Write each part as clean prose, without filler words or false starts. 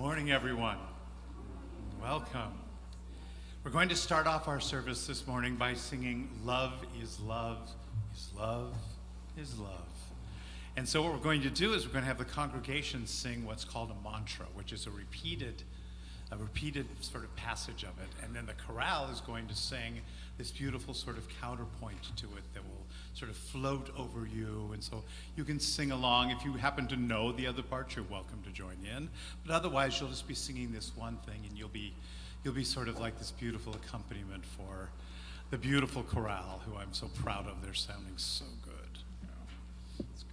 morning, everyone. Welcome. We're going to start off our service this morning by singing Love is Love, is Love, is Love. And so what we're going to do is we're going to have the congregation sing what's called a mantra, which is a repeated sort of passage of it. And then the chorale is going to sing this beautiful sort of counterpoint to it that will sort of float over you. And so you can sing along. If you happen to know the other parts, you're welcome to join in. But otherwise, you'll just be singing this one thing, and you'll be sort of like this beautiful accompaniment for the beautiful chorale, who I'm so proud of. They're sounding so good. It's good.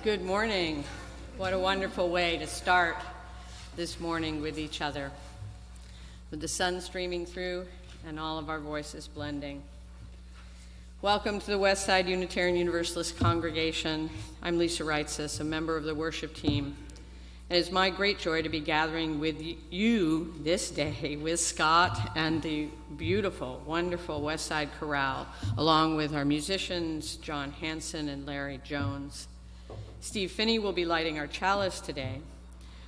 Good morning. What a wonderful way to start this morning with each other, with the sun streaming through and all of our voices blending. Welcome to the Westside Unitarian Universalist Congregation. I'm Lisa Reitzes, a member of the worship team. And it's my great joy to be gathering with you this day with Scott and the beautiful, wonderful Westside Chorale, along with our musicians, John Hanson and Larry Jones. Steve Finney will be lighting our chalice today.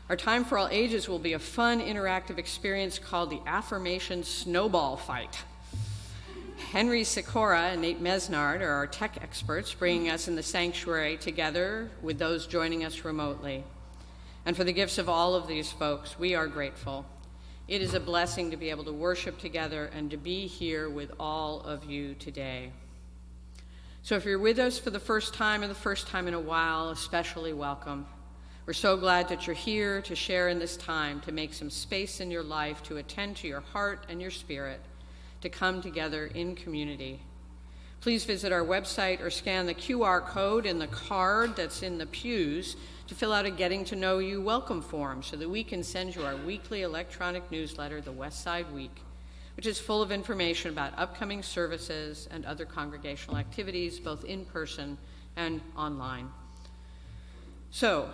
Our Time for All Ages will be a fun, interactive experience called the Affirmation Snowball Fight. Henry Sikora and Nate Mesnard are our tech experts, bringing us in the sanctuary together with those joining us remotely. And for the gifts of all of these folks, we are grateful. It is a blessing to be able to worship together and to be here with all of you today. So if you're with us for the first time or the first time in a while, especially welcome. We're so glad that you're here to share in this time, to make some space in your life, to attend to your heart and your spirit, to come together in community. Please visit our website or scan the QR code in the card that's in the pews to fill out a Getting to Know You welcome form so that we can send you our weekly electronic newsletter, the Westside Week, which is full of information about upcoming services and other congregational activities, both in person and online. So,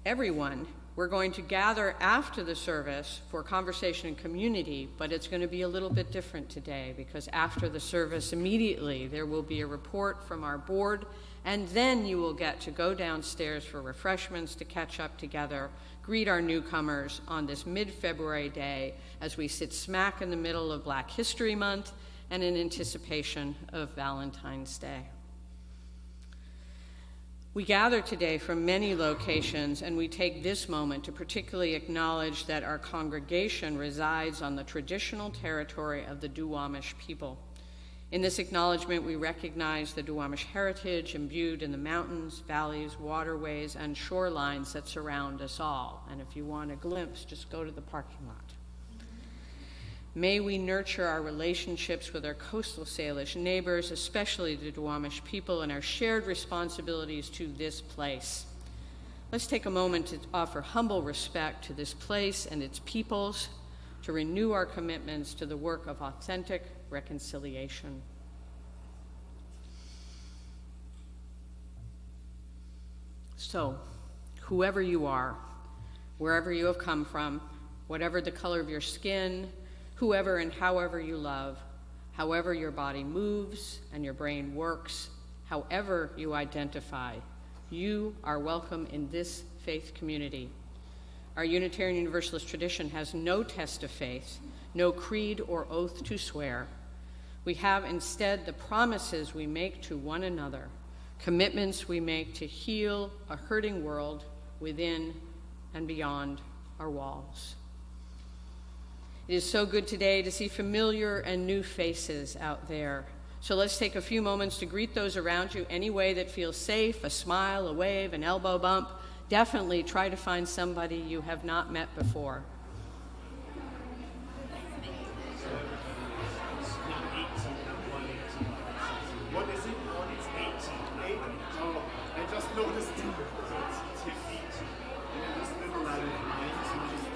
everyone, we're going to gather after the service for conversation and community, but it's going to be a little bit different today because after the service, immediately there will be a report from our board, and then you will get to go downstairs for refreshments to catch up together, greet our newcomers on this mid-February day as we sit smack in the middle of Black History Month and in anticipation of Valentine's Day. We gather today from many locations, and we take this moment to particularly acknowledge that our congregation resides on the traditional territory of the Duwamish people. In this acknowledgement, we recognize the Duwamish heritage imbued in the mountains, valleys, waterways, and shorelines that surround us all. And if you want a glimpse, just go to the parking lot. May we nurture our relationships with our coastal Salish neighbors, especially the Duwamish people, and our shared responsibilities to this place. Let's take a moment to offer humble respect to this place and its peoples, to renew our commitments to the work of authentic reconciliation. So, whoever you are, wherever you have come from, whatever the color of your skin, whoever and however you love, however your body moves and your brain works, however you identify, you are welcome in this faith community. Our Unitarian Universalist tradition has no test of faith, no creed or oath to swear. We have instead the promises we make to one another, commitments we make to heal a hurting world within and beyond our walls. It is so good today to see familiar and new faces out there. So let's take a few moments to greet those around you any way that feels safe, a smile, a wave, an elbow bump. Definitely try to find somebody you have not met before. What is it? It's 18. Oh, I just noticed. So it's 18. And then this little line of mine, so just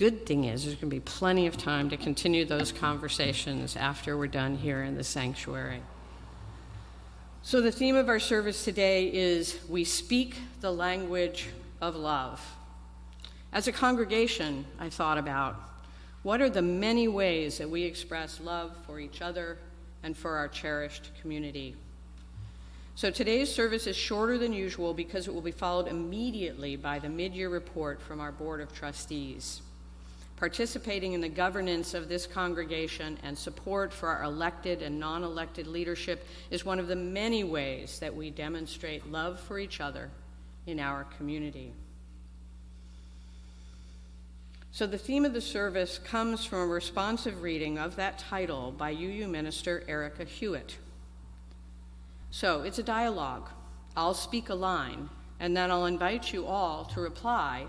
Good thing is there's going to be plenty of time to continue those conversations after we're done here in the sanctuary. So the theme of our service today is we speak the language of love. As a congregation, I thought about what are the many ways that we express love for each other and for our cherished community. So today's service is shorter than usual because it will be followed immediately by the mid-year report from our Board of Trustees. Participating in the governance of this congregation and support for our elected and non-elected leadership is one of the many ways that we demonstrate love for each other in our community. So the theme of the service comes from a responsive reading of that title by UU Minister Erica Hewitt. So it's a dialogue. I'll speak a line, and then I'll invite you all to reply.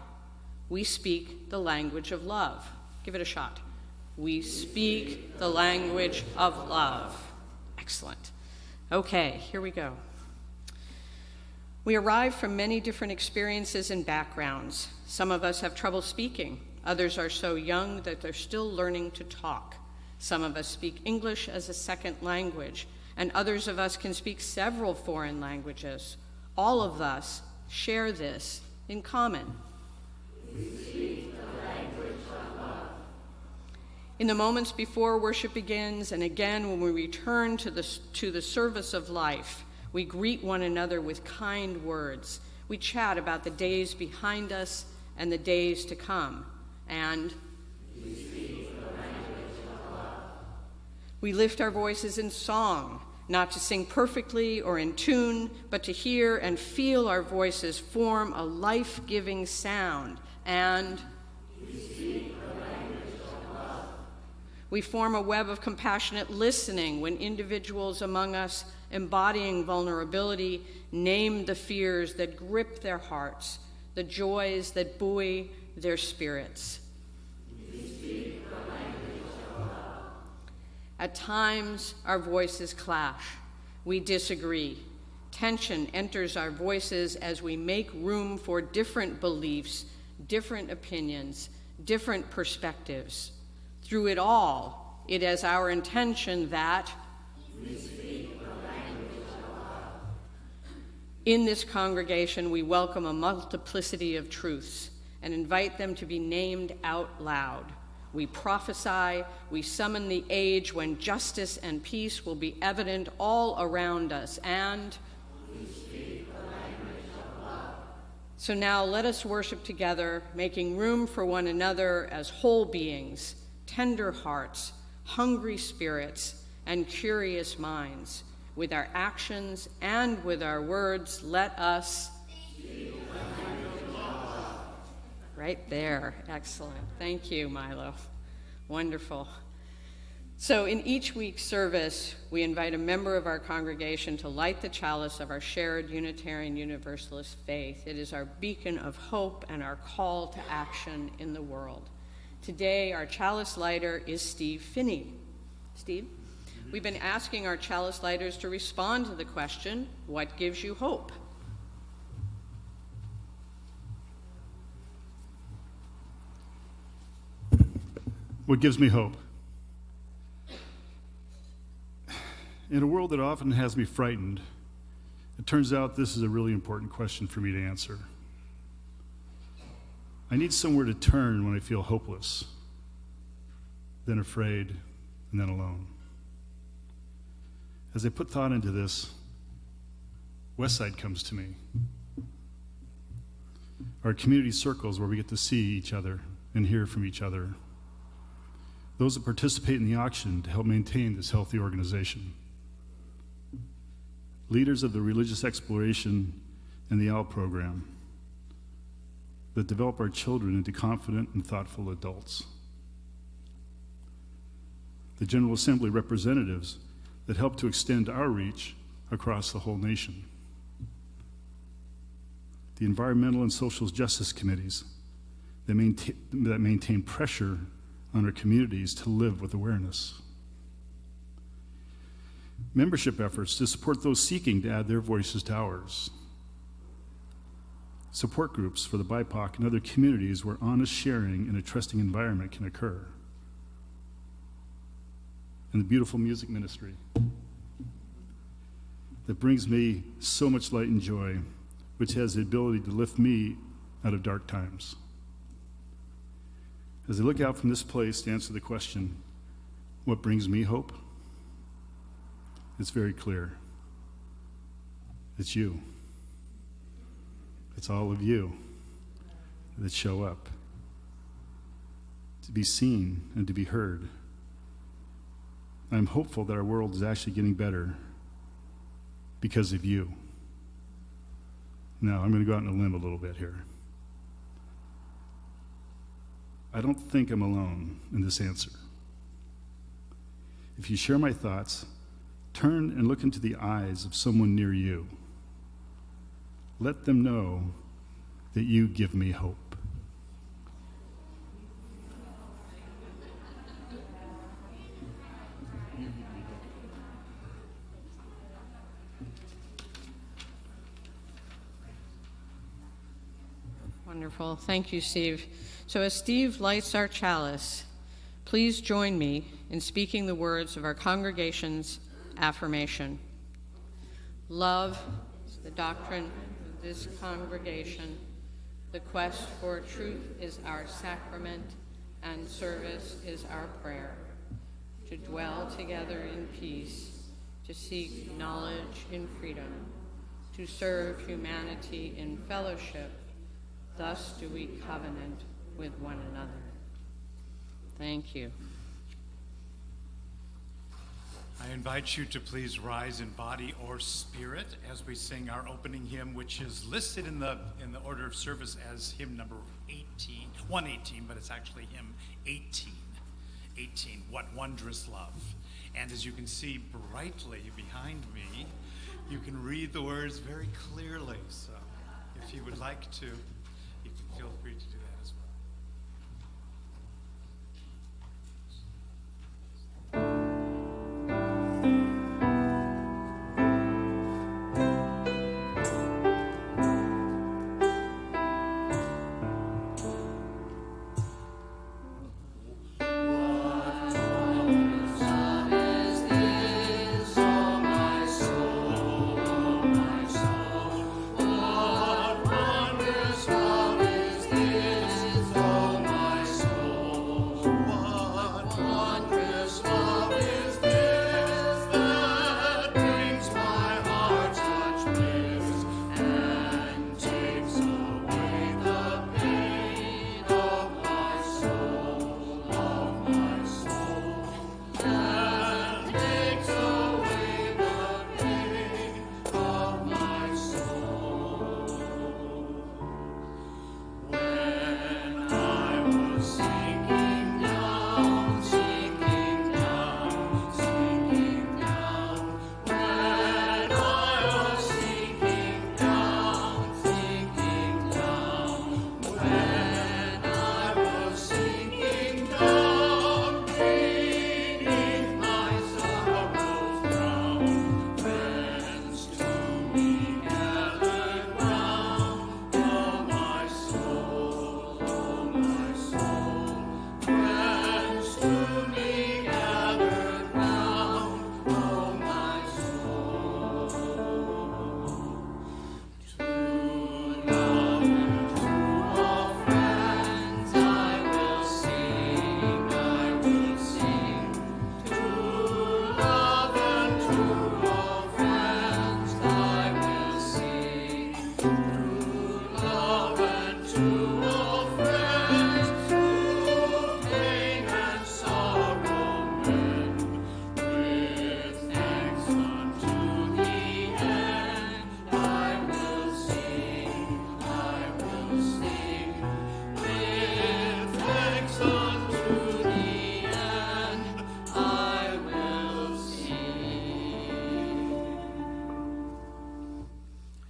We speak the language of love. Give it a shot. We speak the language of love. Excellent. Okay, here we go. We arrive from many different experiences and backgrounds. Some of us have trouble speaking. Others are so young that they're still learning to talk. Some of us speak English as a second language, and others of us can speak several foreign languages. All of us share this in common. We speak the language of love. In the moments before worship begins, and again when we return to the service of life, we greet one another with kind words. We chat about the days behind us and the days to come, and we speak the language of love. We lift our voices in song, not to sing perfectly or in tune, but to hear and feel our voices form a life-giving sound, and we speak the language of love. We form a web of compassionate listening when individuals among us embodying vulnerability name the fears that grip their hearts, the joys that buoy their spirits. We speak the language of love. At times, our voices clash. We disagree. Tension enters our voices as we make room for different beliefs, different opinions, different perspectives. Through it all, it is our intention that we speak the language of love. In this congregation, we welcome a multiplicity of truths and invite them to be named out loud. We prophesy, we summon the age when justice and peace will be evident all around us, and we speak the language of love. So now let us worship together, making room for one another as whole beings, tender hearts, hungry spirits, and curious minds. With our actions and with our words, let us speak the language of love. Right there. Excellent. Thank you, Milo. Wonderful. So in each week's service, we invite a member of our congregation to light the chalice of our shared Unitarian Universalist faith. It is our beacon of hope and our call to action in the world. Today, our chalice lighter is Steve Finney. Steve, we've been asking our chalice lighters to respond to the question, what gives you hope? What gives me hope? In a world that often has me frightened, it turns out this is a really important question for me to answer. I need somewhere to turn when I feel hopeless, then afraid, and then alone. As I put thought into this, Westside comes to me. Our community circles where we get to see each other and hear from each other. Those that participate in the auction to help maintain this healthy organization. Leaders of the religious exploration and the OWL program that develop our children into confident and thoughtful adults. The General Assembly representatives that help to extend our reach across the whole nation. The environmental and social justice committees that maintain pressure on our communities to live with awareness. Membership efforts to support those seeking to add their voices to ours. Support groups for the BIPOC and other communities where honest sharing in a trusting environment can occur. And the beautiful music ministry that brings me so much light and joy, which has the ability to lift me out of dark times. As I look out from this place to answer the question, what brings me hope? It's very clear. It's you. It's all of you that show up to be seen and to be heard. I'm hopeful that our world is actually getting better because of you. Now, I'm going to go out on a limb a little bit here. I don't think I'm alone in this answer. If you share my thoughts, turn and look into the eyes of someone near you. Let them know that you give me hope. Wonderful. Thank you, Steve. So as Steve lights our chalice, please join me in speaking the words of our congregation's affirmation. Love is the doctrine of this congregation. The quest for truth is our sacrament, and service is our prayer. To dwell together in peace, to seek knowledge in freedom, to serve humanity in fellowship. Thus do we covenant with one another. Thank you. I invite you to please rise in body or spirit as we sing our opening hymn, which is listed in the order of service as hymn number 118, but it's actually hymn 18. 18, What Wondrous Love. And as you can see brightly behind me, you can read the words very clearly. So if you would like to, you can feel free to do that as well.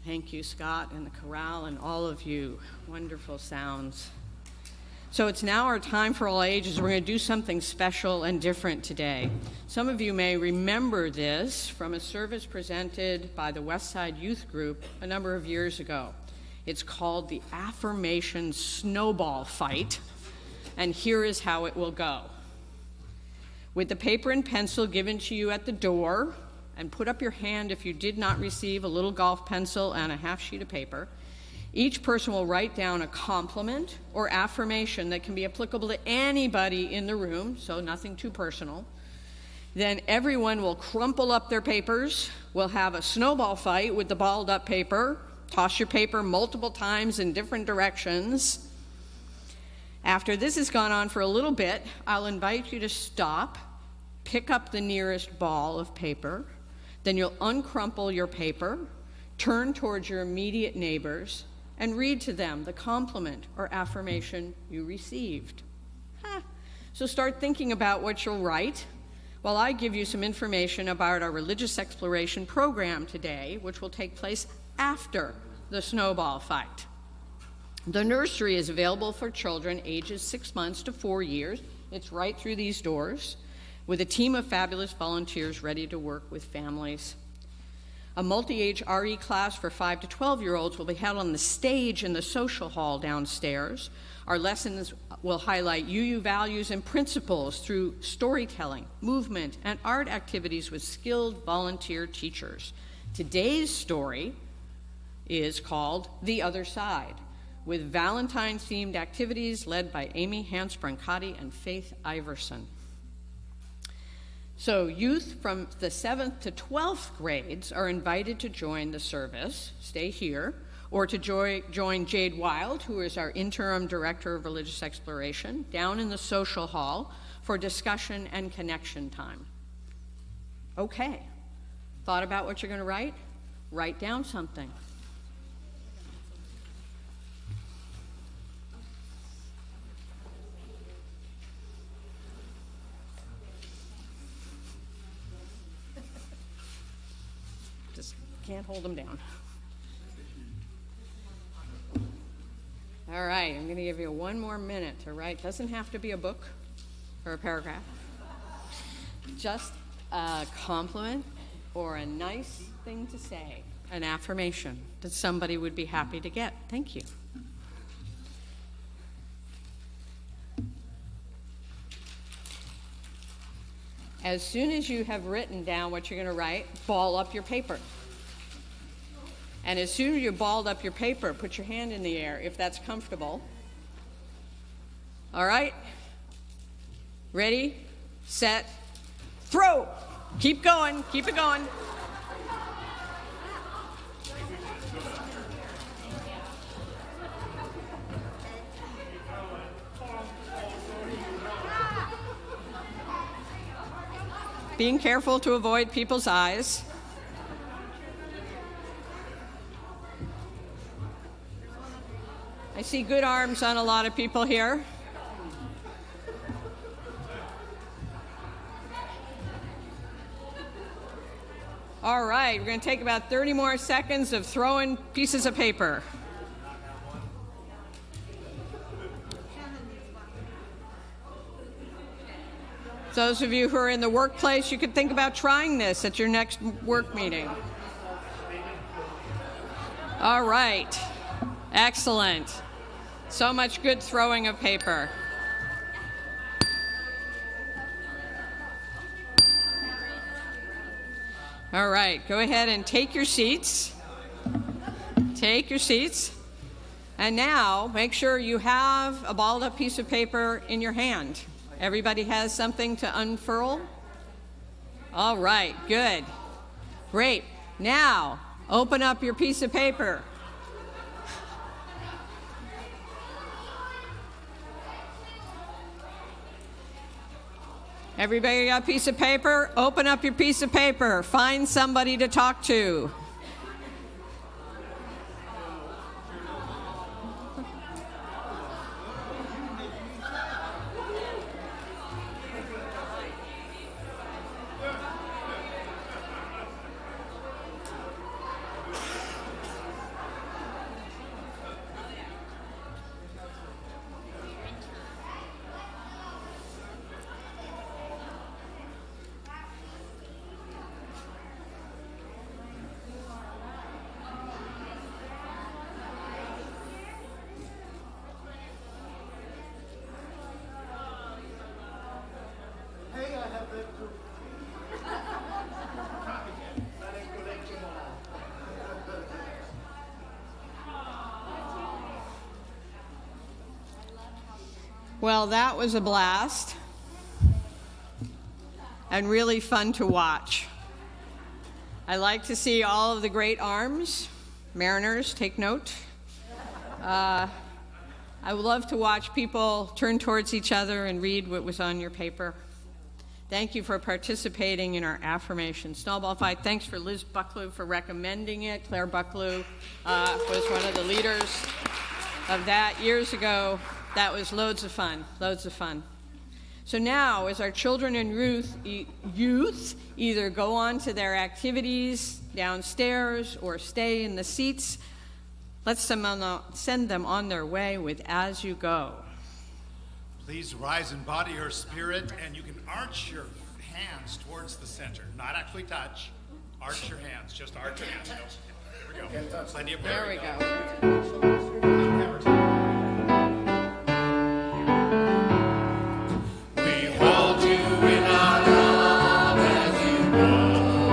Thank you, Scott, and the chorale, and all of you. Wonderful sounds. So it's now our time for all ages. We're going to do something special and different today. Some of you may remember this from a service presented by the Westside Youth Group a number of years ago. It's called the Affirmation Snowball Fight, and here is how it will go. With the paper and pencil given to you at the door, and put up your hand if you did not receive a little golf pencil and a half sheet of paper. Each person will write down a compliment or affirmation that can be applicable to anybody in the room, so nothing too personal. Then everyone will crumple up their papers. We'll have a snowball fight with the balled up paper. Toss your paper multiple times in different directions. After this has gone on for a little bit, I'll invite you to stop, pick up the nearest ball of paper. Then you'll uncrumple your paper, turn towards your immediate neighbors, and read to them the compliment or affirmation you received. So start thinking about what you'll write while I give you some information about our religious exploration program today, which will take place after the snowball fight. The nursery is available for children ages 6 months to 4 years. It's right through these doors, with a team of fabulous volunteers ready to work with families. A multi-age RE class for 5 to 12-year-olds will be held on the stage in the social hall downstairs. Our lessons will highlight UU values and principles through storytelling, movement, and art activities with skilled volunteer teachers. Today's story is called The Other Side, with Valentine's-themed activities led by Amy Hans-Brancati and Faith Iverson. So youth from the 7th to 12th grades are invited to join the service, stay here, or to join Jade Wild, who is our interim director of religious exploration, down in the social hall for discussion and connection time. Okay, thought about what you're going to write? Write down something. Can't hold them down. All right, I'm going to give you one more minute to write. Doesn't have to be a book or a paragraph. Just a compliment or a nice thing to say, an affirmation that somebody would be happy to get. Thank you. As soon as you have written down what you're going to write, ball up your paper. And as soon as you balled up your paper, put your hand in the air if that's comfortable. All right? Ready, set, throw. Keep going, keep it going. Being careful to avoid people's eyes. I see good arms on a lot of people here. All right, we're going to take about 30 more seconds of throwing pieces of paper. Those of you who are in the workplace, you could think about trying this at your next work meeting. All right, excellent. So much good throwing of paper. All right, go ahead and take your seats. Take your seats. And now, make sure you have a balled up piece of paper in your hand. Everybody has something to unfurl? All right, good. Great. Now, open up your piece of paper. Everybody got a piece of paper? Open up your piece of paper. Find somebody to talk to. Well, that was a blast and really fun to watch. I like to see all of the great arms. Mariners, take note. I would love to watch people turn towards each other and read what was on your paper. Thank you for participating in our affirmation snowball fight. Thanks for Liz Bucklew for recommending it. Claire Bucklew was one of the leaders of that years ago. That was loads of fun, loads of fun. So now, as our children and youth either go on to their activities downstairs or stay in the seats, let's send them on their way with As You Go. Please rise in body or spirit, and you can arch your hands towards the center. Not actually touch, Arch your hands, just arch your hands. Here we go. Plenty of There we go. We hold you in our love as you go.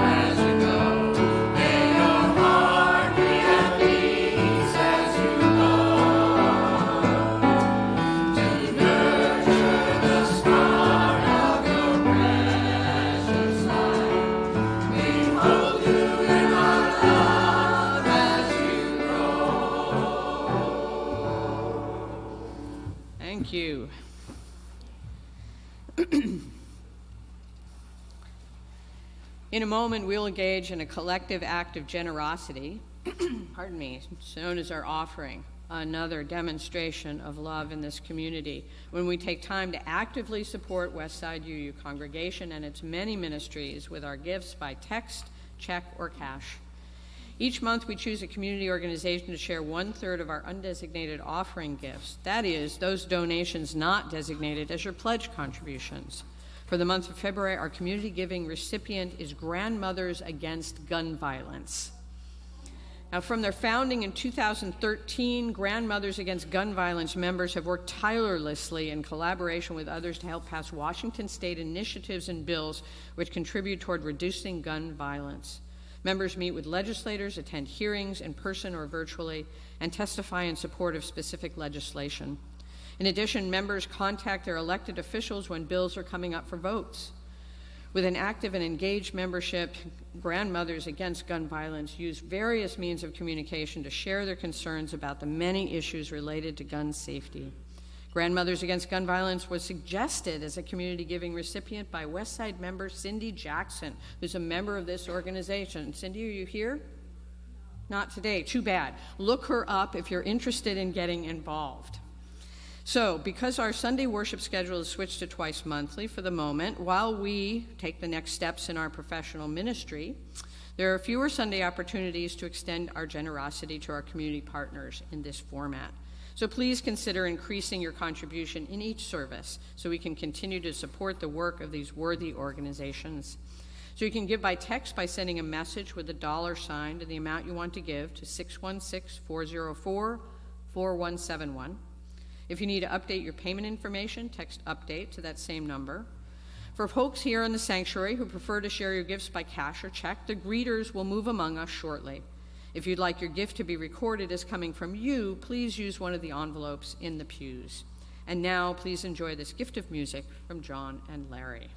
May your heart be at peace as you go. To nurture the start of your precious life. We hold you in our love as you grow. Thank you. In a moment, we'll engage in a collective act of generosity, pardon me, known as our offering, another demonstration of love in this community, when we take time to actively support Westside UU congregation and its many ministries with our gifts by text, check, or cash. Each month, we choose a community organization to share 1/3 of our undesignated offering gifts. That is, those donations not designated as your pledge contributions. For the month of February, our community giving recipient is Grandmothers Against Gun Violence. Now, from their founding in 2013, Grandmothers Against Gun Violence members have worked tirelessly in collaboration with others to help pass Washington state initiatives and bills which contribute toward reducing gun violence. Members meet with legislators, attend hearings in person or virtually, and testify in support of specific legislation. In addition, members contact their elected officials when bills are coming up for votes. With an active and engaged membership, Grandmothers Against Gun Violence use various means of communication to share their concerns about the many issues related to gun safety. Grandmothers Against Gun Violence was suggested as a community giving recipient by Westside member Cindy Jackson, who's a member of this organization. Cindy, are you here? Not today, too bad. Look her up if you're interested in getting involved. So, because our Sunday worship schedule is switched to twice monthly for the moment, while we take the next steps in our professional ministry, there are fewer Sunday opportunities to extend our generosity to our community partners in this format. So please consider increasing your contribution in each service so we can continue to support the work of these worthy organizations. So you can give by text by sending a message with a $sign to the amount you want to give to 616-404-4171. If you need to update your payment information, text update to that same number. For folks here in the sanctuary who prefer to share your gifts by cash or check, the greeters will move among us shortly. If you'd like your gift to be recorded as coming from you, please use one of the envelopes in the pews. And now, please enjoy this gift of music from John and Larry.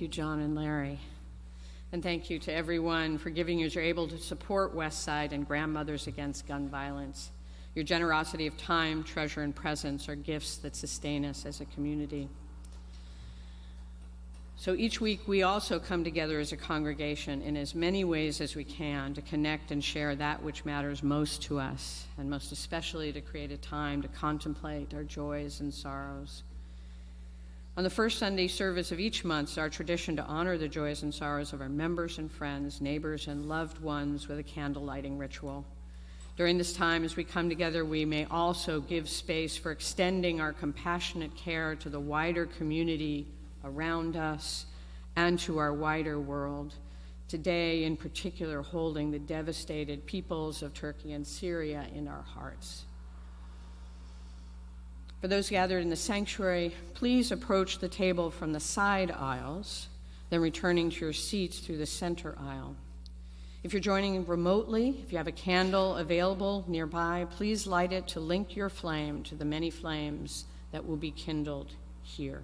you, John and Larry. And thank you to everyone for giving as you're able to support Westside and Grandmothers Against Gun Violence. Your generosity of time, treasure, and presence are gifts that sustain us as a community. So each week we also come together as a congregation in as many ways as we can to connect and share that which matters most to us, and most especially to create a time to contemplate our joys and sorrows. On the first Sunday service of each month, it's our tradition to honor the joys and sorrows of our members and friends, neighbors, and loved ones with a candle lighting ritual. During this time, as we come together, we may also give space for extending our compassionate care to the wider community around us and to our wider world. Today, in particular, holding the devastated peoples of Turkey and Syria in our hearts. For those gathered in the sanctuary, please approach the table from the side aisles, then returning to your seats through the center aisle. If you're joining remotely, if you have a candle available nearby, please light it to link your flame to the many flames that will be kindled here.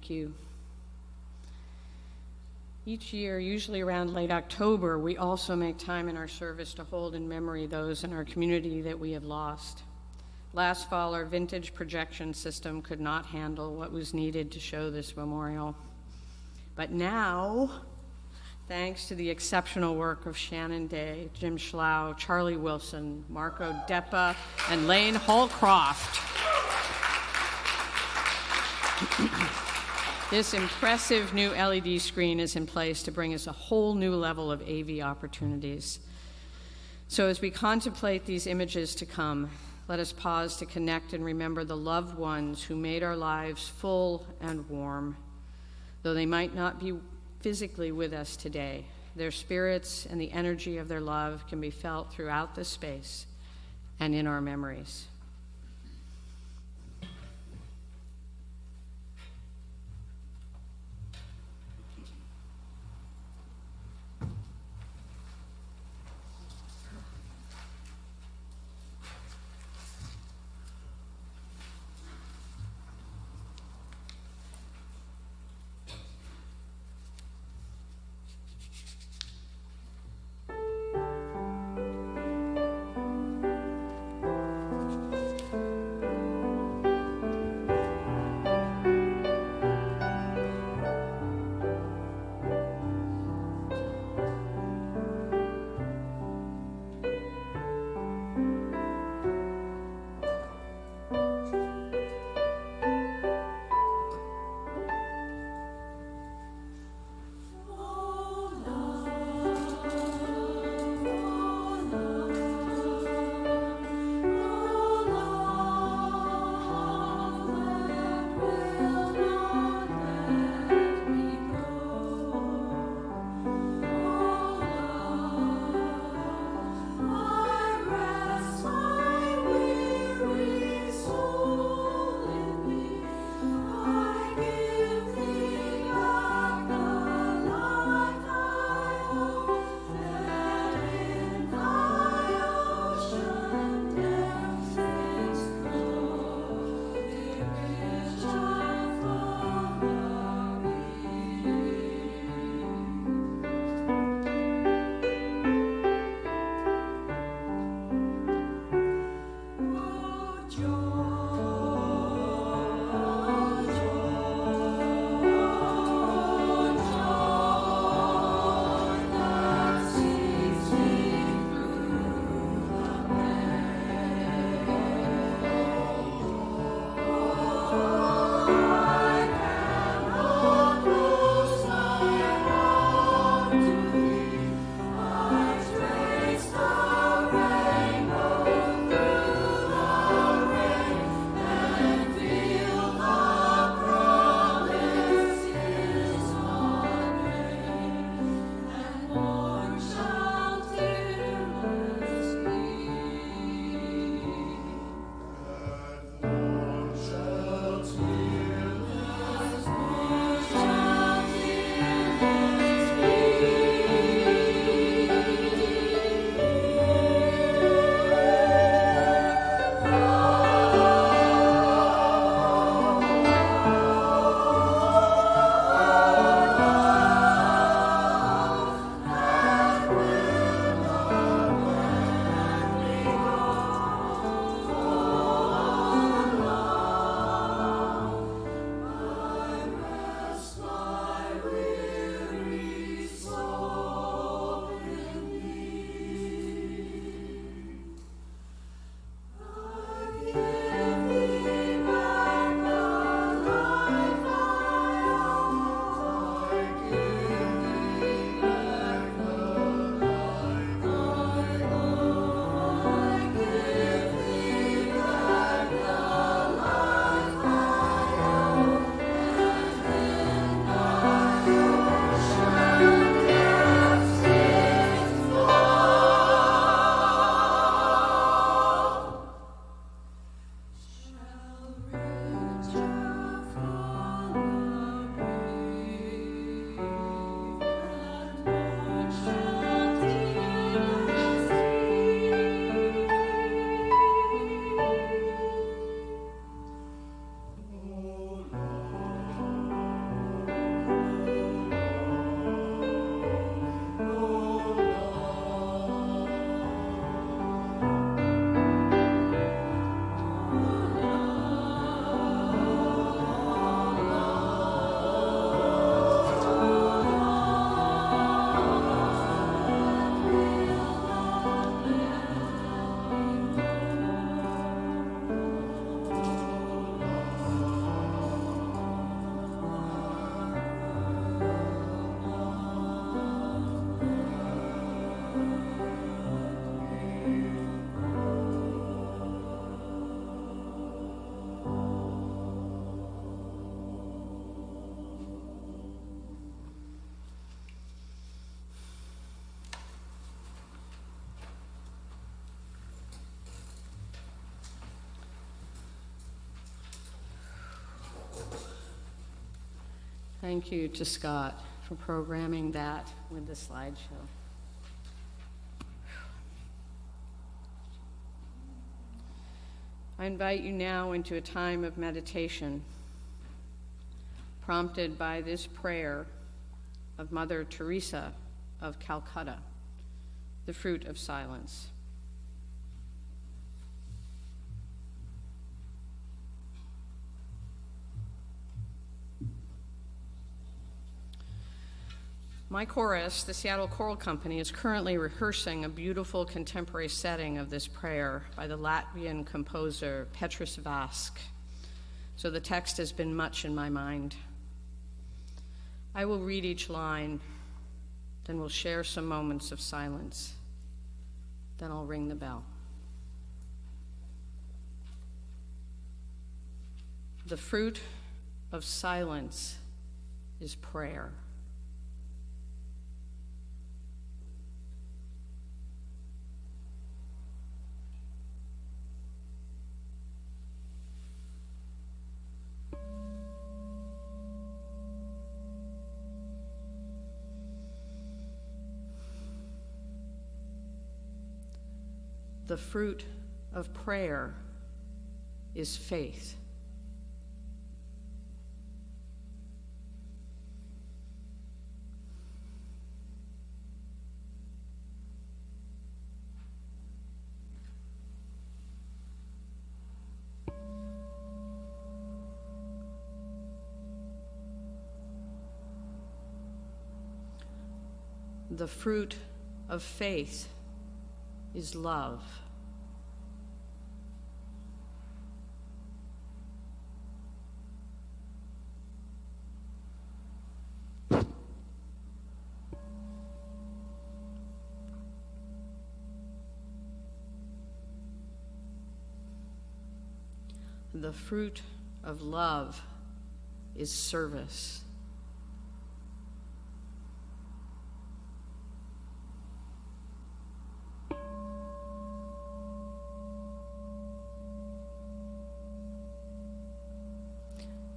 Thank you. Each year, usually around late October, we also make time in our service to hold in memory those in our community that we have lost. Last fall, our vintage projection system could not handle what was needed to show this memorial. But now, thanks to the exceptional work of Shannon Day, Jim Schlau, Charlie Wilson, Marco Deppa, and Lane Holcroft, this impressive new LED screen is in place to bring us a whole new level of AV opportunities. So as we contemplate these images to come, let us pause to connect and remember the loved ones who made our lives full and warm. Though they might not be physically with us today, their spirits and the energy of their love can be felt throughout this space and in our memories. Thank you to Scott for programming that with the slideshow. I invite you now into a time of meditation, prompted by this prayer of Mother Teresa of Calcutta, the fruit of silence. My chorus, the Seattle Choral Company, is currently rehearsing a beautiful contemporary setting of this prayer by the Latvian composer Petrus Vask, so the text has been much in my mind. I will read each line, then we'll share some moments of silence. Then I'll ring the bell. The fruit of silence is prayer. The fruit of prayer is faith. The fruit of faith is love. The fruit of love is service.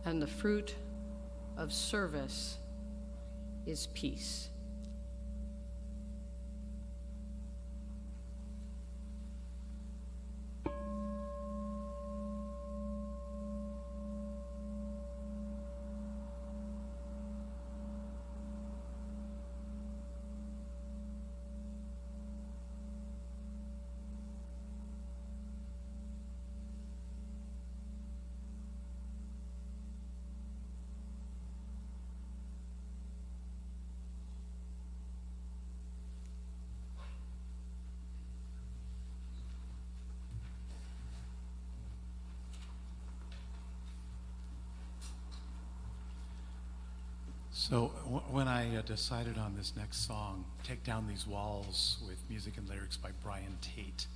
And the fruit of service is peace. So when I decided on this next song, Take Down These Walls, with music and lyrics by Brian Tate,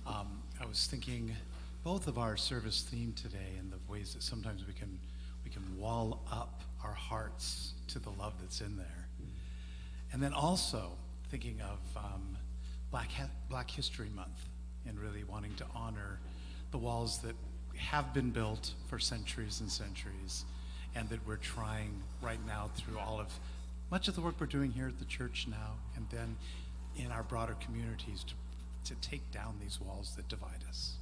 I was thinking both of our service theme today and the ways that sometimes we can wall up our hearts to the love that's in there. And then also thinking of Black History Month and really wanting to honor the walls that have been built for centuries and centuries, and that we're trying right now through much of the work we're doing here at the church now, and then in our broader communities to take down these walls that divide us.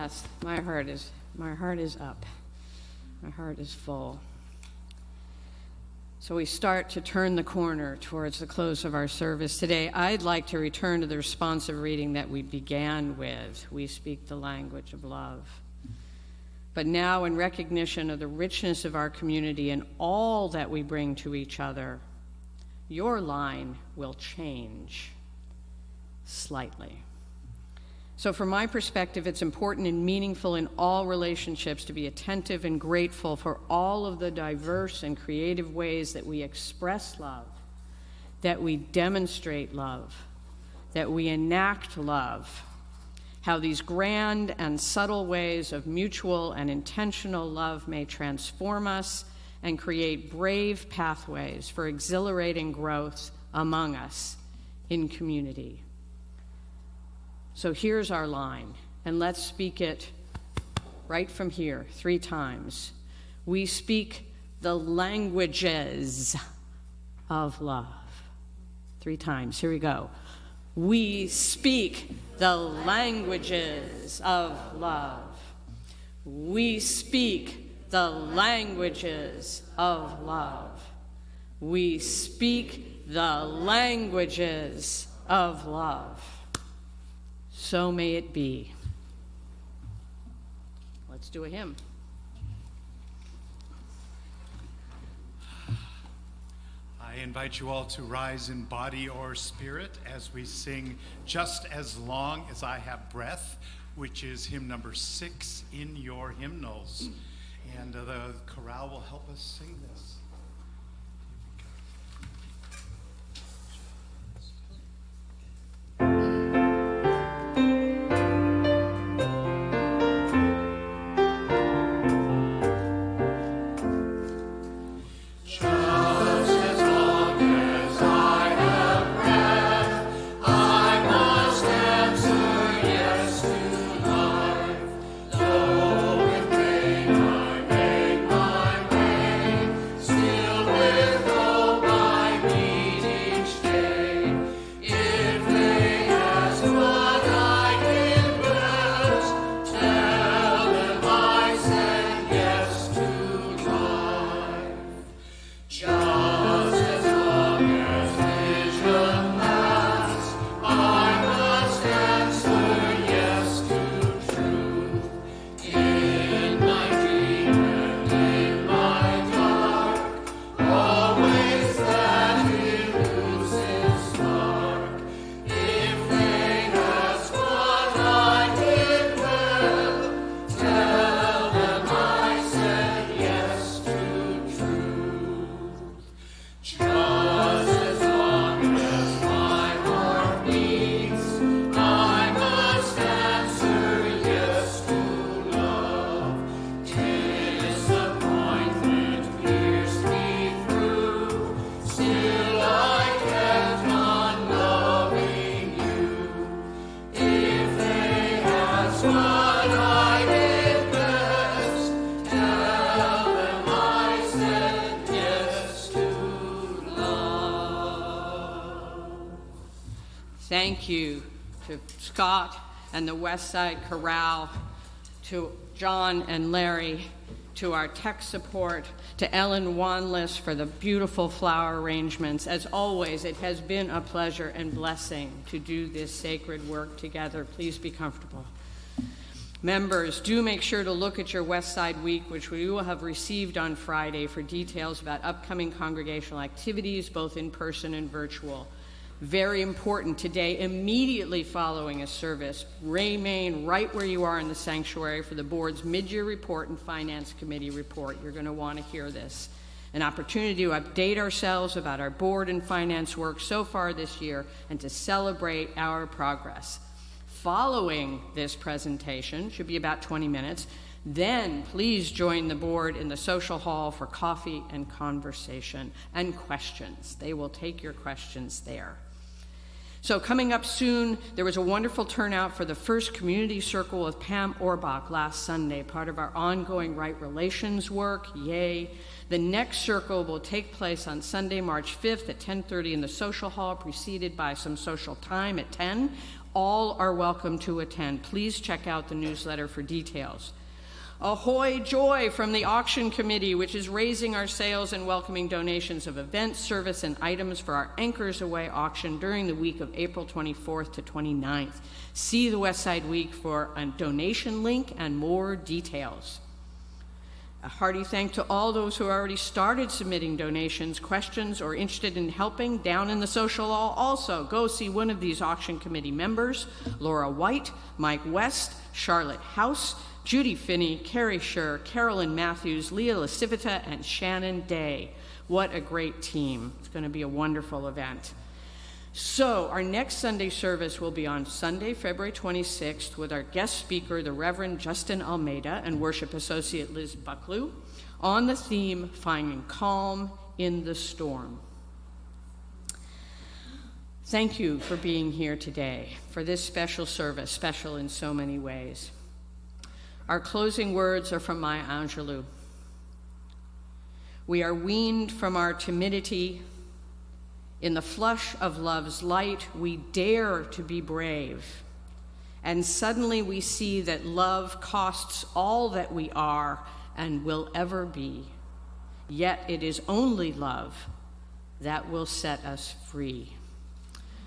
Yes, my heart is up. My heart is full. So we start to turn the corner towards the close of our service today. I'd like to return to the responsive reading that we began with. We speak the language of love. But now, in recognition of the richness of our community and all that we bring to each other, your line will change slightly. So from my perspective, it's important and meaningful in all relationships to be attentive and grateful for all of the diverse and creative ways that we express love, that we demonstrate love, that we enact love, how these grand and subtle ways of mutual and intentional love may transform us and create brave pathways for exhilarating growth among us in community. So here's our line, and let's speak it right from here 3 times. We speak the languages of love. 3 times. Here we go. We speak the languages of love. We speak the languages of love. We speak the languages of love. So may it be. Let's do a hymn. I invite you all to rise in body or spirit as we sing Just As Long As I Have Breath, which is hymn number 6 in your hymnals. And the chorale will help us sing this. Thank you to Scott and the Westside Chorale, to John and Larry, to our tech support, to Ellen Wanless for the beautiful flower arrangements. As always, it has been a pleasure and blessing to do this sacred work together. Please be comfortable. Members, do make sure to look at your Westside Week, which we will have received on Friday, for details about upcoming congregational activities, both in person and virtual. Very important today, immediately following a service, remain right where you are in the sanctuary for the board's mid-year report and finance committee report. You're going to want to hear this. An opportunity to update ourselves about our board and finance work so far this year and to celebrate our progress. Following this presentation, should be about 20 minutes, then please join the board in the social hall for coffee and conversation and questions. They will take your questions there. So coming up soon, there was a wonderful turnout for the first community circle with Pam Orbach last Sunday, part of our ongoing right relations work. Yay. The next circle will take place on Sunday, March 5th at 10:30 in the social hall, preceded by some social time at 10. All are welcome to attend. Please check out the newsletter for details. Ahoy joy from the auction committee, which is raising our sales and welcoming donations of events, service, and items for our Anchors Away auction during the week of April 24th to 29th. See the Westside Week for a donation link and more details. A hearty thank to all those who already started submitting donations, questions, or interested in helping down in the social hall. Also, go see one of these auction committee members: Laura White, Mike West, Charlotte House, Judy Finney, Carrie Scher, Carolyn Matthews, Leah Lasivita, and Shannon Day. What a great team. It's going to be a wonderful event. So our next Sunday service will be on Sunday, February 26th, with our guest speaker, the Reverend Justin Almeida, and worship associate Liz Bucklew, on the theme, Finding Calm in the Storm. Thank you for being here today for this special service, special in so many ways. Our closing words are from Maya Angelou. We are weaned from our timidity. In the flush of love's light, we dare to be brave. And suddenly we see that love costs all that we are and will ever be. Yet it is only love that will set us free.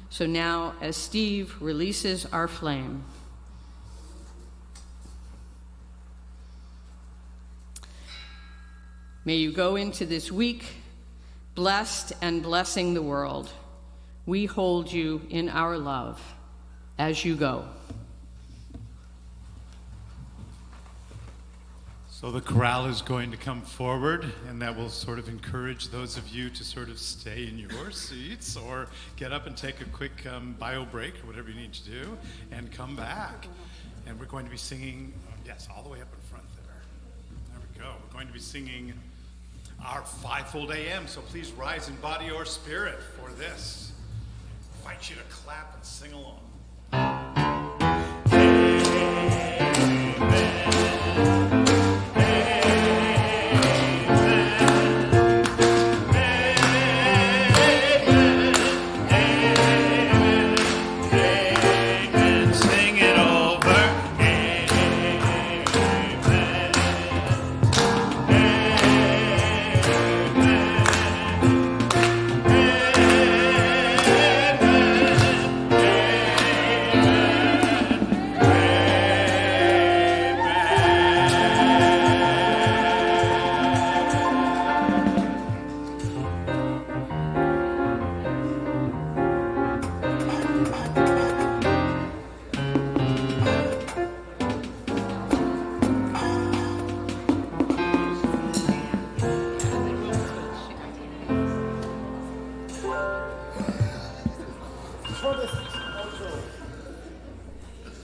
So now, as Steve releases our flame, may you go into this week blessed and blessing the world. We hold you in our love as you go. So the chorale is going to come forward, and that will sort of encourage those of you to sort of stay in your seats or get up and take a quick bio break or whatever you need to do and come back. And we're going to be singing, yes, all the way up in front there. There we go. We're going to be singing our fivefold AM, so please rise in body or spirit for this. I invite you to clap and sing along.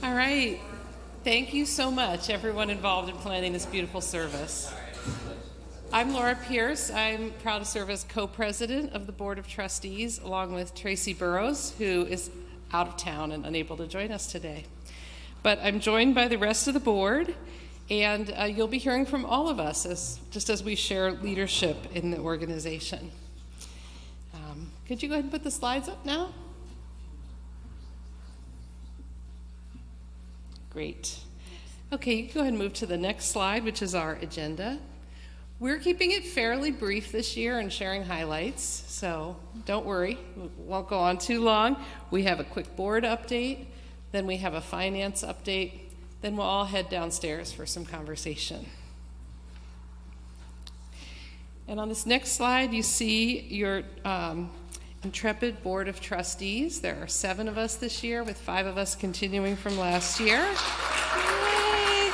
All right. Thank you so much, everyone involved in planning this beautiful service. I'm Laura Pierce. I'm proud to serve as co-president of the Board of Trustees, along with Tracy Burrows, who is out of town and unable to join us today. But I'm joined by the rest of the board, and you'll be hearing from all of us just as we share leadership in the organization. Could you go ahead and put the slides up now? Great. Okay, you can go ahead and move to the next slide, which is our agenda. We're keeping it fairly brief this year and sharing highlights, so don't worry, we won't go on too long. We have a quick board update, then we have a finance update, then we'll all head downstairs for some conversation. And on this next slide, you see your intrepid Board of Trustees. There are 7 of us this year, with 5 of us continuing from last year. Yay!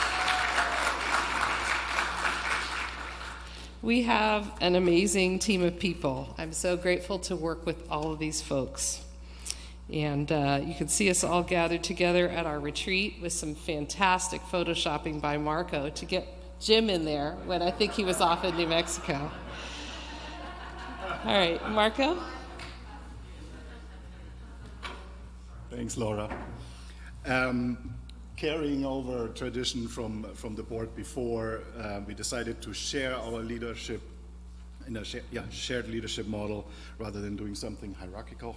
We have an amazing team of people. I'm so grateful to work with all of these folks. And you can see us all gathered together at our retreat with some fantastic photoshopping by Marco to get Jim in there when I think he was off in New Mexico. All right, Marco? Thanks, Laura. Carrying over a tradition from the board before, we decided to share our leadership in a shared leadership model rather than doing something hierarchical.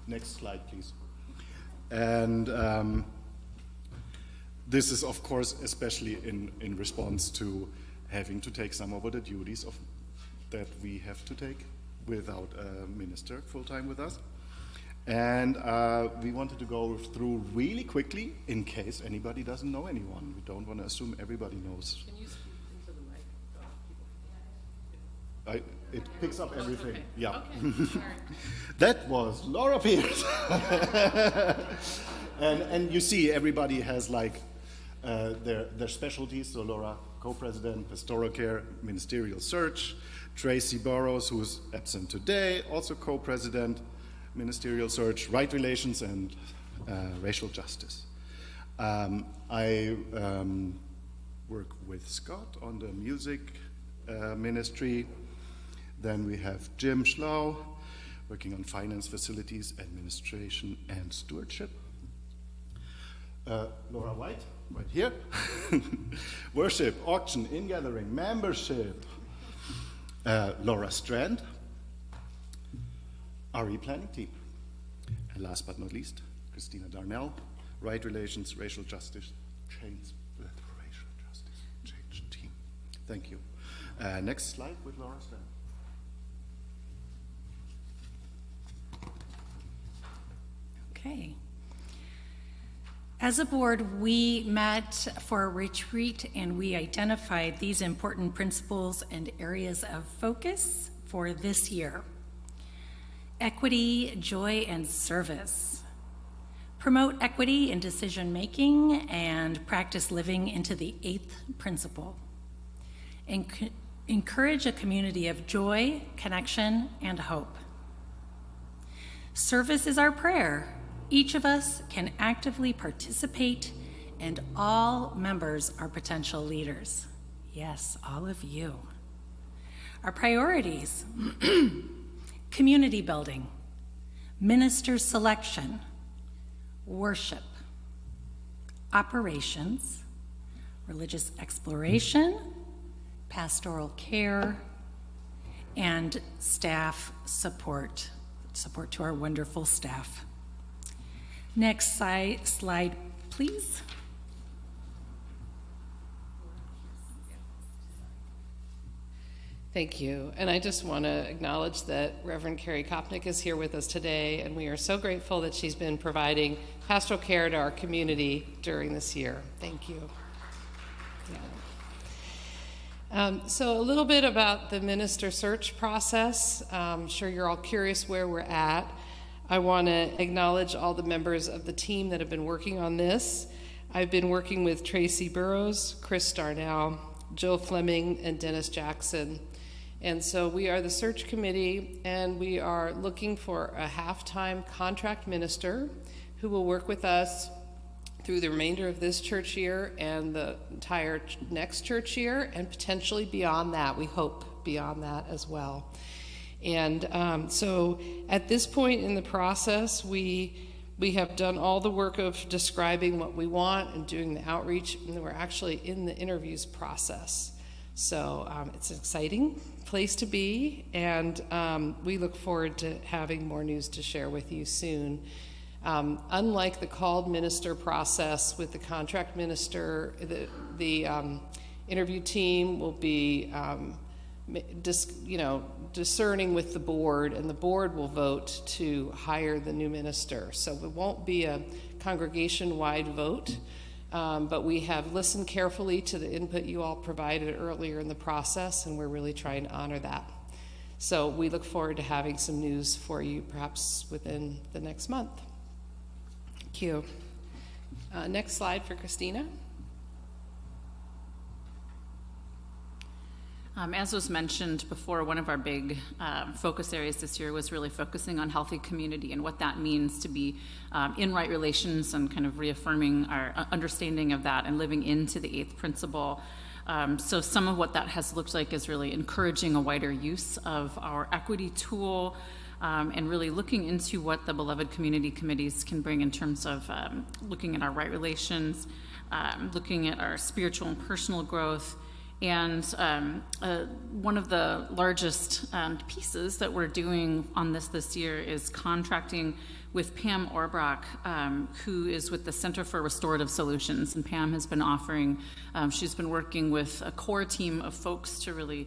Next slide, please. And this is, of course, especially in response to having to take some of the duties that we have to take without a minister full-time with us. And we wanted to go through really quickly in case anybody doesn't know anyone. We don't want to assume everybody knows. Can you speak into the mic? It picks up everything. Okay. Yeah. Okay. All right. That was Laura Pierce. and you see, everybody has like their specialties. So Laura, co-president, pastoral care, ministerial search. Tracy Burrows, who's absent today, also co-president, ministerial search, right relations, and racial justice. I work with Scott on the music ministry. Then we have Jim Schlau, working on finance, facilities, administration, and stewardship. Laura White, right here. Worship, auction, in-gathering, membership. Laura Strand, RE planning team. And last but not least, Christina Darnell, right relations, racial justice, change team. Thank you. Next slide with Laura Strand. Okay. As a board, we met for a retreat and we identified these important principles and areas of focus for this year. Equity, joy, and service. Promote equity in decision-making and practice living into the 8th principle. Encourage a community of joy, connection, and hope. Service is our prayer. Each of us can actively participate, and all members are potential leaders. Yes, all of you. Our priorities: community building, minister selection, worship, operations, religious exploration, pastoral care, and staff support to our wonderful staff. Next slide, please. Thank you. And I just want to acknowledge that Reverend Carrie Kopnick is here with us today, and we are so grateful that she's been providing pastoral care to our community during this year. Thank you. So a little bit about the minister search process. I'm sure you're all curious where we're at. I want to acknowledge all the members of the team that have been working on this. I've been working with Tracy Burrows, Chris Darnell, Jill Fleming, and Dennis Jackson. And so we are the search committee, and we are looking for a half-time contract minister who will work with us through the remainder of this church year and the entire next church year, and potentially beyond that. We hope beyond that as well. And so at this point in the process, we have done all the work of describing what we want and doing the outreach, and we're actually in the interviews process. So it's an exciting place to be, and we look forward to having more news to share with you soon. Unlike the called minister process with the contract minister, the interview team will be discerning with the board, and the board will vote to hire the new minister. So it won't be a congregation-wide vote, but we have listened carefully to the input you all provided earlier in the process, and we're really trying to honor that. So we look forward to having some news for you perhaps within the next month. Thank you. Next slide for Christina. As was mentioned before, one of our big focus areas this year was really focusing on healthy community and what that means to be in right relations, and kind of reaffirming our understanding of that and living into the 8th principle. So some of what that has looked like is really encouraging a wider use of our equity tool, and really looking into what the beloved community committees can bring in terms of looking at our right relations, looking at our spiritual and personal growth. And one of the largest pieces that we're doing on this year is contracting with Pam Orbrock, who is with the Center for Restorative Solutions. And Pam has been offering, she's been working with a core team of folks to really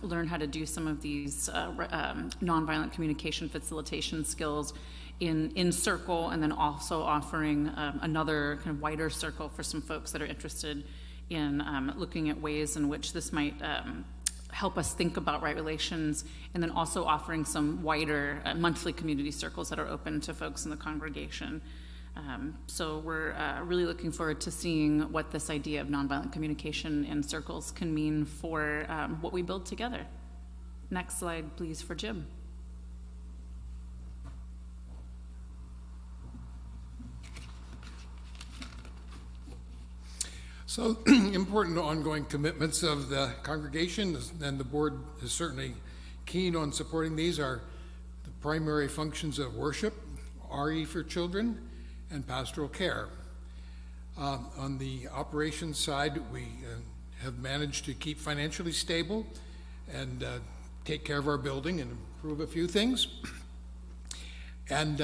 learn how to do some of these nonviolent communication facilitation skills in circle, and then also offering another kind of wider circle for some folks that are interested in looking at ways in which this might help us think about right relations, and then also offering some wider monthly community circles that are open to folks in the congregation. So we're really looking forward to seeing what this idea of nonviolent communication in circles can mean for what we build together. Next slide, please, for Jim. So important ongoing commitments of the congregation, and the board is certainly keen on supporting these, are the primary functions of worship, RE for children, and pastoral care. On the operations side, we have managed to keep financially stable and take care of our building and improve a few things. And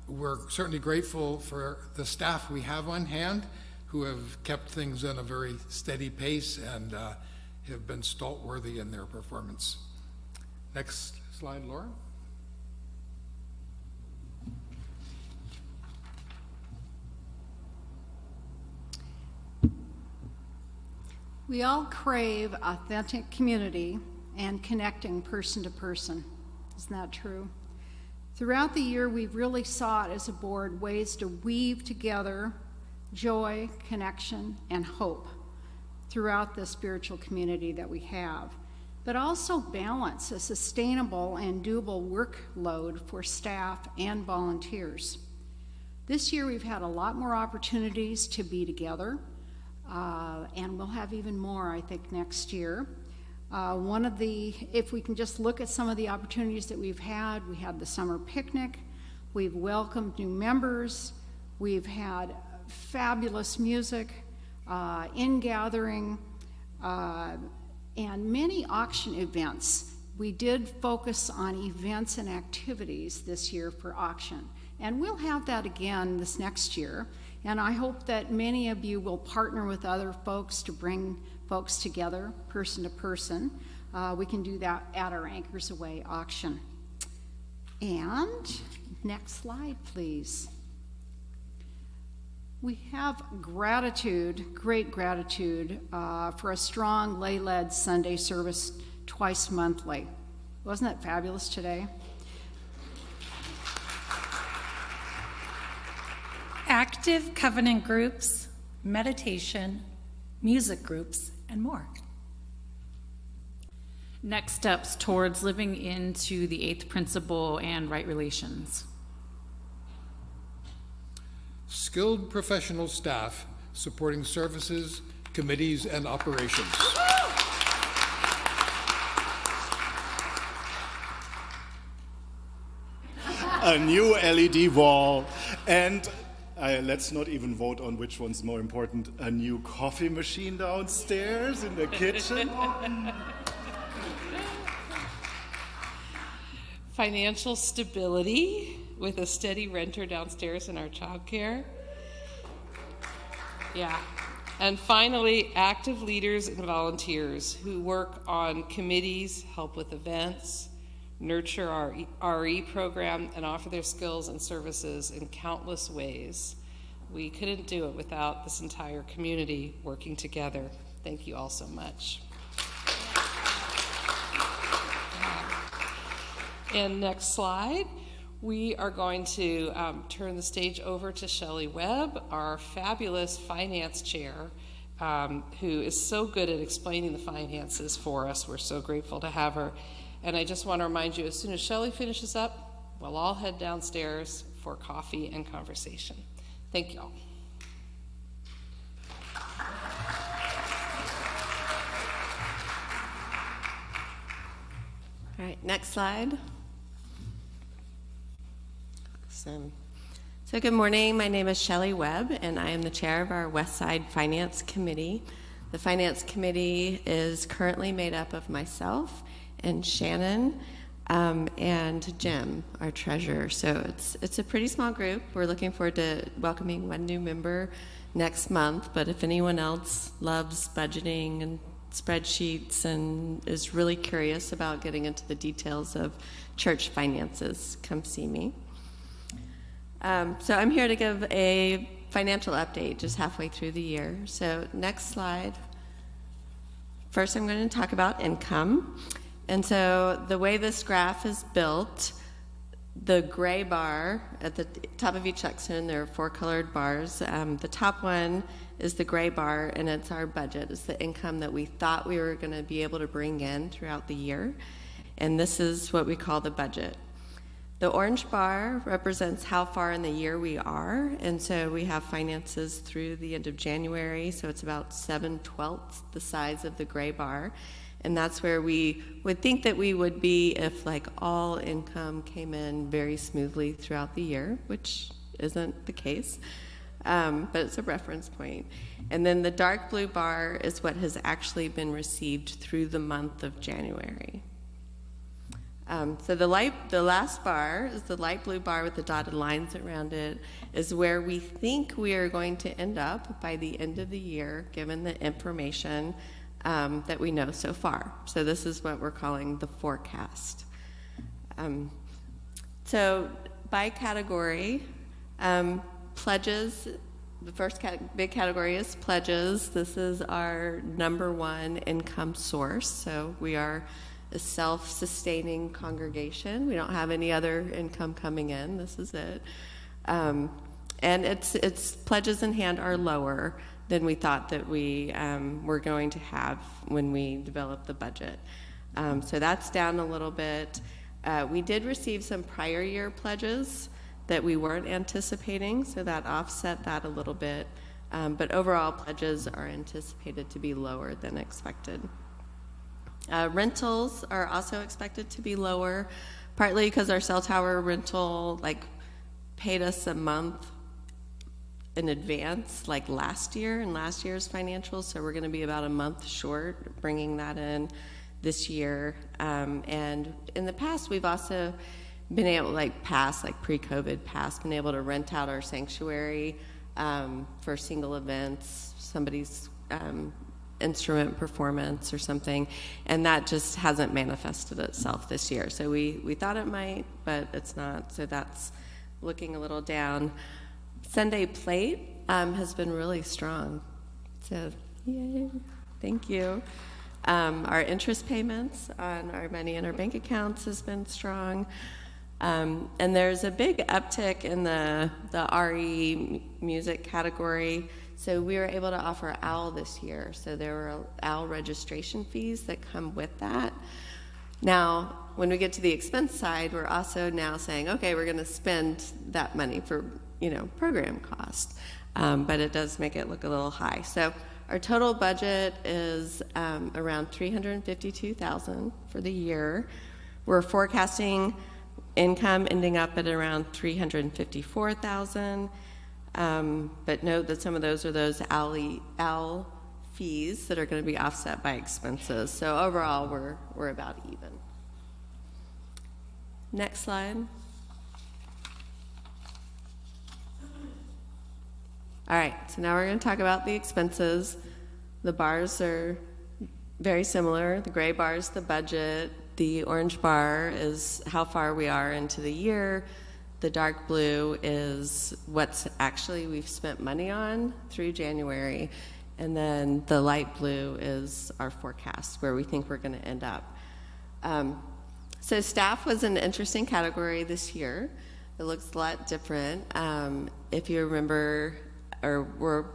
we're certainly grateful for the staff we have on hand, who have kept things in a very steady pace and have been stalwart in their performance. Next slide, Laura. We all crave authentic community and connecting person to person. Isn't that true? Throughout the year, we've really sought as a board ways to weave together joy, connection, and hope throughout the spiritual community that we have, but also balance a sustainable and doable workload for staff and volunteers. This year we've had a lot more opportunities to be together, and we'll have even more, I think, next year. If we can just look at some of the opportunities that we've had, we had the summer picnic, we've welcomed new members, we've had fabulous music, in-gathering, and many auction events. We did focus on events and activities this year for auction, and we'll have that again this next year. And I hope that many of you will partner with other folks to bring folks together, person to person. We can do that at our Anchors Away auction. And next slide, please. We have gratitude, great gratitude, for a strong lay-led Sunday service twice monthly. Wasn't that fabulous today? Active covenant groups, meditation, music groups, and more. Next steps towards living into the 8th principle and right relations. Skilled professional staff supporting services, committees, and operations. A new LED wall, and let's not even vote on which one's more important, a new coffee machine downstairs in the kitchen. Financial stability with a steady renter downstairs in our childcare. Yeah. And finally, active leaders and volunteers who work on committees, help with events, nurture our RE program, and offer their skills and services in countless ways. We couldn't do it without this entire community working together. Thank you all so much. And next slide, we are going to turn the stage over to Shelley Webb, our fabulous finance chair, who is so good at explaining the finances for us. We're so grateful to have her. And I just want to remind you, as soon as Shelley finishes up, we'll all head downstairs for coffee and conversation. Thank you all. All right, next slide. Awesome. So good morning, my name is Shelley Webb, and I am the chair of our Westside Finance Committee. The Finance Committee is currently made up of myself and Shannon, and Jim, our treasurer. So it's a pretty small group. We're looking forward to welcoming one new member next month, but if anyone else loves budgeting and spreadsheets and is really curious about getting into the details of church finances, come see me. So I'm here to give a financial update just halfway through the year. So next slide. First, I'm going to talk about income. And so the way this graph is built, the gray bar at the top of each section, there are 4 colored bars. The top one is the gray bar, and it's our budget. It's the income that we thought we were going to be able to bring in throughout the year. And this is what we call the budget. The orange bar represents how far in the year we are, and so we have finances through the end of January, so it's about 7/12 the size of the gray bar, and that's where we would think that we would be if like all income came in very smoothly throughout the year, which isn't the case, but it's a reference point. And then the dark blue bar is what has actually been received through the month of January. So the last bar is the light blue bar with the dotted lines around it, is where we think we are going to end up by the end of the year, given the information that we know so far. So this is what we're calling the forecast. So by category, pledges, the first big category is pledges. This is our number one income source. So we are a self-sustaining congregation. We don't have any other income coming in. This is it. And its pledges in hand are lower than we thought that we were going to have when we developed the budget. So that's down a little bit. We did receive some prior year pledges that we weren't anticipating, so that offset that a little bit. But overall, pledges are anticipated to be lower than expected. Rentals are also expected to be lower, partly because our cell tower rental paid us a month in advance, like last year in last year's financials, so we're going to be about a month short bringing that in this year. And in the past, we've also been able, pre-COVID been able to rent out our sanctuary for single events, somebody's instrument performance or something, and that just hasn't manifested itself this year. So we thought it might, but it's not, so that's looking a little down. Sunday plate has been really strong, so yay, thank you. Our interest payments on our money in our bank accounts has been strong. And there's a big uptick in the RE music category. So we were able to offer OWL this year. So there were OWL registration fees that come with that. Now, when we get to the expense side, we're also now saying, okay, we're going to spend that money for, program cost. But it does make it look a little high. So our total budget is around $352,000 for the year. We're forecasting income ending up at around $354,000. But note that some of those are those OWL fees that are going to be offset by expenses. So overall, we're about even. Next slide. All right, so now we're going to talk about the expenses. The bars are very similar. The gray bar is the budget. The orange bar is how far we are into the year. The dark blue is what's actually we've spent money on through January. And then the light blue is our forecast, where we think we're going to end up. So staff was an interesting category this year. It looks a lot different. If you remember, or were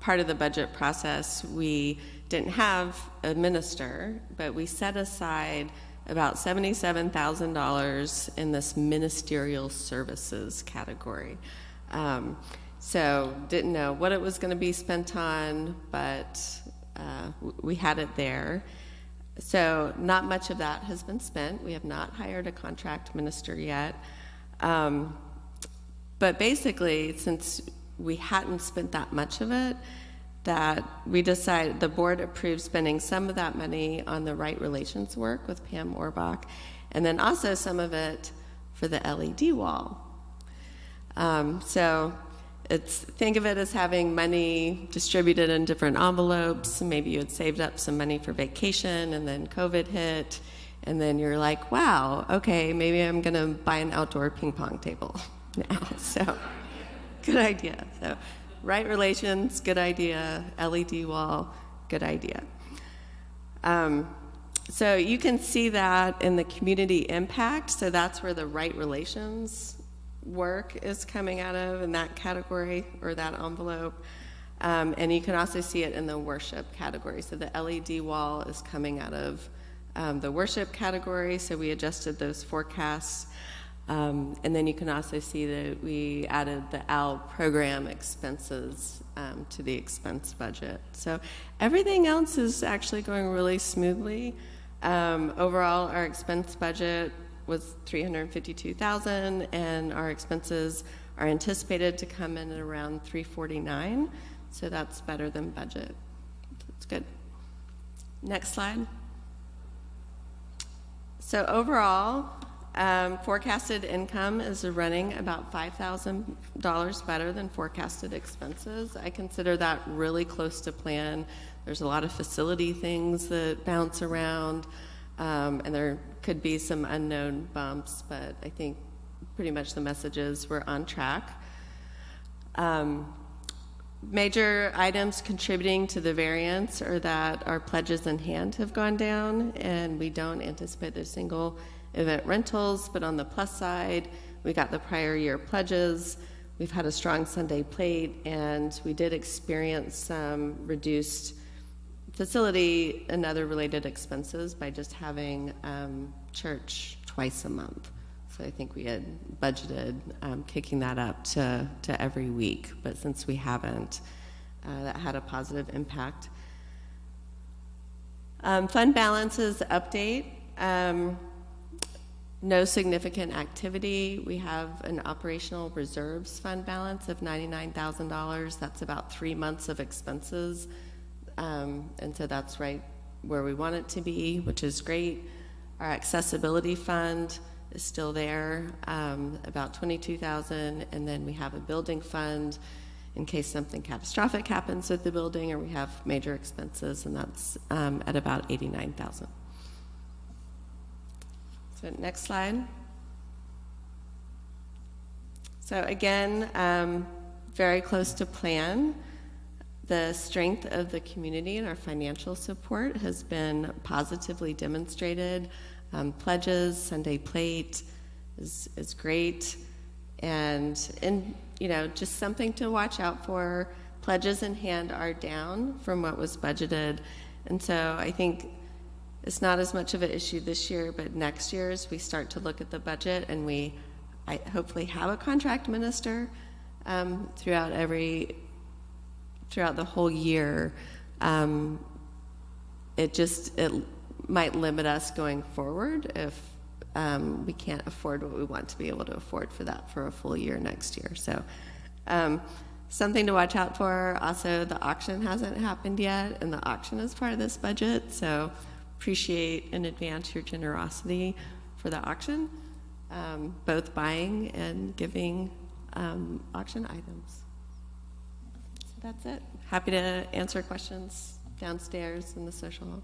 part of the budget process, we didn't have a minister, but we set aside about $77,000 in this ministerial services category. So didn't know what it was going to be spent on, but we had it there. So not much of that has been spent. We have not hired a contract minister yet. But basically, since we hadn't spent that much of it, that we decided, the board approved spending some of that money on the right relations work with Pam Orbach, and then also some of it for the LED wall. So think of it as having money distributed in different envelopes. Maybe you had saved up some money for vacation and then COVID hit, and then you're like, wow, okay, maybe I'm going to buy an outdoor ping pong table now. So good idea. So right relations, good idea. LED wall, good idea. So you can see that in the community impact. So that's where the right relations work is coming out of, in that category or that envelope. And you can also see it in the worship category. So the LED wall is coming out of the worship category. So we adjusted those forecasts. And then you can also see that we added the AL program expenses to the expense budget. So everything else is actually going really smoothly. Overall, our expense budget was $352,000, and our expenses are anticipated to come in at around $349,000. So that's better than budget. That's good. Next slide. So overall, forecasted income is running about $5,000 better than forecasted expenses. I consider that really close to plan. There's a lot of facility things that bounce around, and there could be some unknown bumps, but I think pretty much the message is we're on track. Major items contributing to the variance are that our pledges in hand have gone down, and we don't anticipate the single event rentals, but on the plus side, we got the prior year pledges. We've had a strong Sunday plate, and we did experience some reduced facility and other related expenses by just having church twice a month. So I think we had budgeted kicking that up to every week, but since we haven't, that had a positive impact. Fund balances update. No significant activity. We have an operational reserves fund balance of $99,000. That's about 3 months of expenses. And so that's right where we want it to be, which is great. Our accessibility fund is still there, about $22,000, and then we have a building fund in case something catastrophic happens with the building or we have major expenses, and that's at about $89,000. So next slide. So again, very close to plan. The strength of the community and our financial support has been positively demonstrated. Pledges, Sunday plate is great. And just something to watch out for. Pledges in hand are down from what was budgeted. And so I think it's not as much of an issue this year, but next year as we start to look at the budget and I hopefully have a contract minister throughout the whole year, it might limit us going forward if we can't afford what we want to be able to afford for that for a full year next year. So something to watch out for. Also, the auction hasn't happened yet, and the auction is part of this budget, so appreciate in advance your generosity for the auction, both buying and giving auction items. That's it. Happy to answer questions downstairs in the social hall.